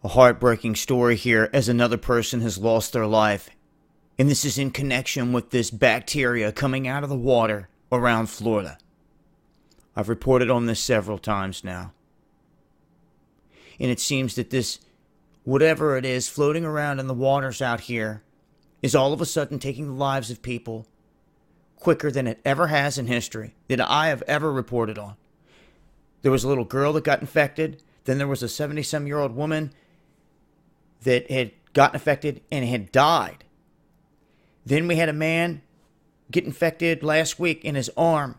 A heartbreaking story here as another person has lost their life. And this is in connection with this bacteria coming out of the water around Florida. I've reported on this several times now. And it seems that this, whatever it is, floating around in the waters out here, is all of a sudden taking the lives of people quicker than it ever has in history that I have ever reported on. There was a little girl that got infected. Then there was a 70-some-year-old woman that had gotten infected and had died. Then we had a man get infected last week in his arm.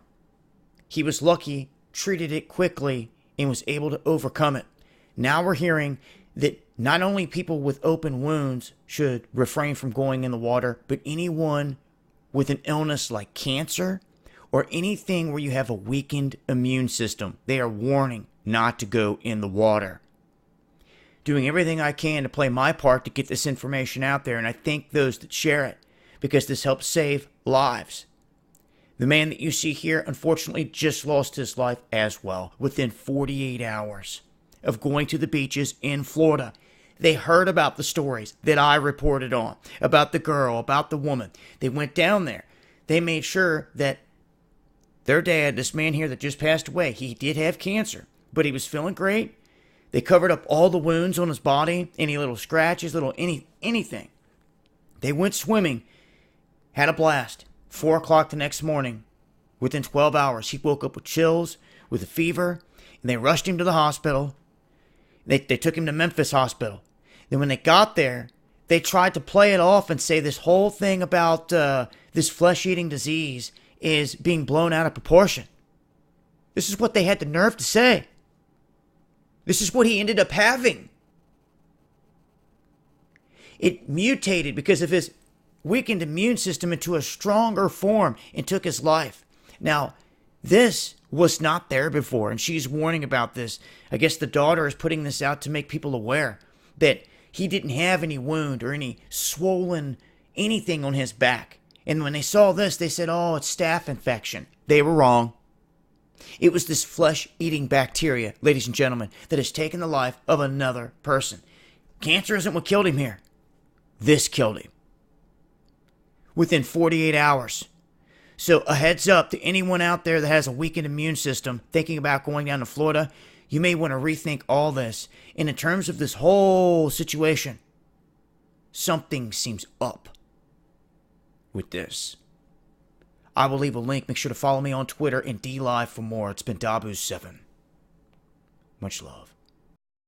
He was lucky, treated it quickly, and was able to overcome it. Now we're hearing that not only people with open wounds should refrain from going in the water, but anyone with an illness like cancer or anything where you have a weakened immune system, they are warning not to go in the water. Doing everything I can to play my part to get this information out there, and I thank those that share it because this helps save lives. The man that you see here, unfortunately, just lost his life as well within 48 hours of going to the beaches in Florida. They heard about the stories that I reported on, about the girl, about the woman. They went down there. They made sure that their dad, this man here that just passed away, he did have cancer, but he was feeling great. They covered up all the wounds on his body, any little scratches, anything. They went swimming, had a blast. 4 o'clock the next morning, within 12 hours, he woke up with chills, with a fever, and they rushed him to the hospital. They took him to Memphis Hospital. Then when they got there, they tried to play it off and say this whole thing about this flesh-eating disease is being blown out of proportion. This is what they had the nerve to say. This is what he ended up having. It mutated because of his weakened immune system into a stronger form and took his life. Now, this was not there before, and she's warning about this. I guess the daughter is putting this out to make people aware that he didn't have any wound or any swollen anything on his back. And when they saw this, they said, oh, it's staph infection. They were wrong. It was this flesh-eating bacteria, ladies and gentlemen, that has taken the life of another person. Cancer isn't what killed him here. This killed him. Within 48 hours. So a heads up to anyone out there that has a weakened immune system thinking about going down to Florida, you may want to rethink all this. And in terms of this whole situation, something seems up with this. I will leave a link. Make sure to follow me on Twitter and DLive for more. It's been Dabu7. Much love.